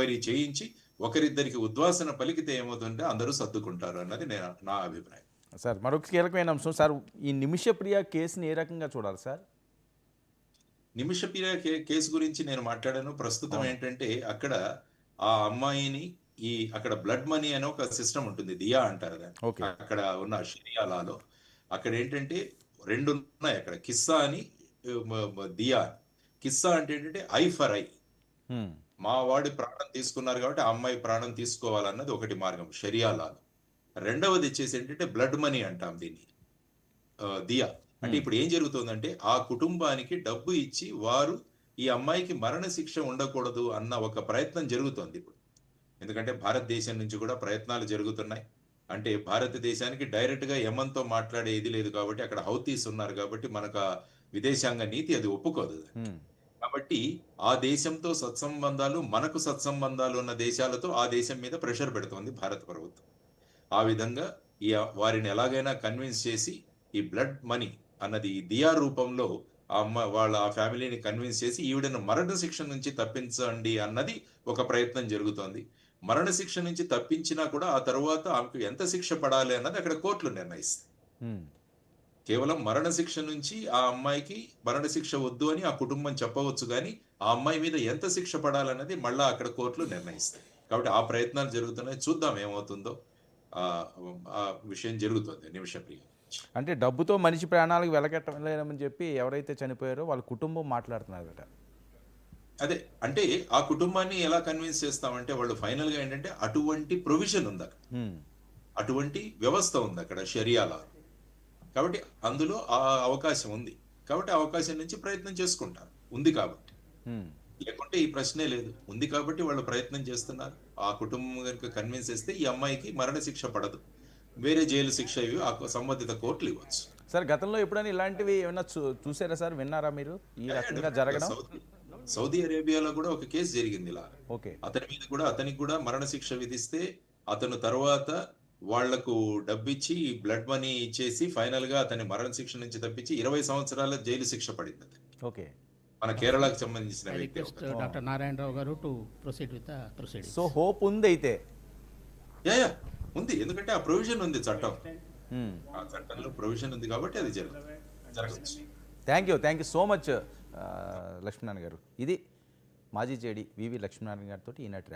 Enquiry చేయించి ఒకరిద్దరికి ఉద్వాసన పలికితే ఏమవుతుందంటే అందరూ సర్దుకుంటారు అన్నది నా అభిప్రాయం. సార్ మరొక కీలకమైన అంశం సార్, ఈ నిమిషప్రియ కేసుని ఏ రకంగా చూడాలి సార్? నిమిషప్రియ కేసు గురించి నేను మాట్లాడాను. ప్రస్తుతం అవును. ఏంటంటే అక్కడ ఆ అమ్మాయిని అక్కడ బ్లడ్ మనీ అనే ఒక సిస్టమ్ ఉంటుంది. దియా అంటారు దాన్ని. ఓకే. అక్కడ ఉన్న షరియా లాలో అక్కడేంటంటే 2 ఉన్నాయి అక్కడ. కిస్సా అని దియా అని. కిస్సా అంటే ఏంటంటే ఐ ఫర్ ఐ. హ్మ్. మా వాడి ప్రాణం తీసుకున్నారు కాబట్టి ఆ అమ్మాయి ప్రాణం తీసుకోవాలన్నది ఒకటి మార్గం షరియా లాలో. రెండవది వచ్చేసి ఏంటంటే బ్లడ్ మనీ అంటాం దీన్ని. దియా. అంటే ఇప్పుడు ఏం జరుగుతుందంటే ఆ కుటుంబానికి డబ్బు ఇచ్చి వారు ఈ అమ్మాయికి మరణ శిక్ష ఉండకూడదు అన్న ఒక ప్రయత్నం జరుగుతోంది ఇప్పుడు. ఎందుకంటే భారతదేశం నుంచి కూడా ప్రయత్నాలు జరుగుతున్నాయి. అంటే భారతదేశానికి డైరెక్ట్‌గా యెమెన్‌తో మాట్లాడే ఇది లేదు కాబట్టి అక్కడ హౌతీస్ ఉన్నారు కాబట్టి మనకు ఆ విదేశాంగ నీతి అది ఒప్పుకోదు దానికి. హ్మ్. కాబట్టి ఆ దేశంతో సత్సంబంధాలు, మనకు సత్సంబంధాలు ఉన్న దేశాలతో ఆ దేశం మీద ప్రెషర్ పెడుతోంది భారత ప్రభుత్వం. ఆ విధంగా వారిని ఎలాగైనా కన్విన్స్ చేసి ఈ బ్లడ్ మనీ అన్నది ఈ దియా రూపంలో వాళ్ళ ఆ ఫ్యామిలీని కన్విన్స్ చేసి ఈవిడను మరణ శిక్ష నుంచి తప్పించండి అన్నది ఒక ప్రయత్నం జరుగుతోంది. మరణ శిక్ష నుంచి తప్పించినా కూడా ఆ తరువాత ఆమెకు ఎంత శిక్ష పడాలి అన్నది అక్కడ కోర్టులు నిర్ణయిస్తాయి. హ్మ్. కేవలం మరణ శిక్ష నుంచి ఆ అమ్మాయికి మరణ శిక్ష వద్దు అని ఆ కుటుంబం చెప్పవచ్చు గానీ, ఆ అమ్మాయి మీద ఎంత శిక్ష పడాలన్నది మళ్ళా అక్కడ కోర్టులు నిర్ణయిస్తాయి. కాబట్టి ఆ ప్రయత్నాలు జరుగుతున్నాయి. చూద్దాం ఏమవుతుందో. ఆహ్, ఆ విషయం జరుగుతుంది నిమిషప్రియ. అంటే డబ్బుతో మనిషి ప్రాణాలకు వెలకట్టలేమని చెప్పి ఎవరైతే చనిపోయారో వాళ్ళ కుటుంబం మాట్లాడుతున్నారట. అదే. అంటే ఆ కుటుంబాన్ని ఎలా కన్విన్స్ చేస్తామంటే వాళ్ళు ఫైనల్‌గా ఏంటంటే అటువంటి ప్రొవిజన్ ఉందక్కడ. హ్మ్. అటువంటి వ్యవస్థ ఉందక్కడ షరియా లా. కాబట్టి అందులో ఆ అవకాశం ఉంది. కాబట్టి ఆ అవకాశం నుంచి ప్రయత్నం చేసుకుంటారు. ఉంది కాబట్టి. హ్మ్. లేకుంటే ఈ ప్రశ్నే లేదు. ఉంది కాబట్టి వాళ్ళు ప్రయత్నం చేస్తున్నారు. ఆ కుటుంబం గనుక కన్విన్స్ చేస్తే ఈ అమ్మాయికి మరణ శిక్ష పడదు. వేరే జైలు శిక్ష ఇవి సంబంధిత కోర్టులు ఇవ్వచ్చు. సార్ గతంలో ఎప్పుడైనా ఇలాంటివి ఏమన్నా చూసారా సార్? విన్నారా మీరు? ఈ రకంగా డెఫినెట్‌గా జరగడం? సౌదీ అరేబియాలో కూడా ఒక కేసు జరిగింది ఇలా. ఓకే. అతనికి కూడా మరణ శిక్ష విధిస్తే అతను తరువాత వాళ్లకు డబ్బిచ్చి బ్లడ్ మనీ ఇచ్చేసి ఫైనల్‌గా అతన్ని మరణ శిక్ష నుంచి తప్పించి 20 సంవత్సరాల జైలు శిక్ష పడింది అతనికి. ఓకే. మన కేరళకు సంబంధించిన I వ్యక్తి request ఒకరు. Dr. Narayan Rao garu to proceed with the proceedings. So hope ఉందయితే. యాహ్! ఉంది. ఎందుకంటే ఆ ప్రొవిజన్ ఉంది చట్టం. హ్మ్. ఆ చట్టంలో ప్రొవిజన్ ఉంది కాబట్టి అది జరగచ్చు. Thank you so much Lakshminarayana గారు. ఇది మాజీ జేడీ వివి లక్ష్మీనారాయణ గారితో ఈనాటి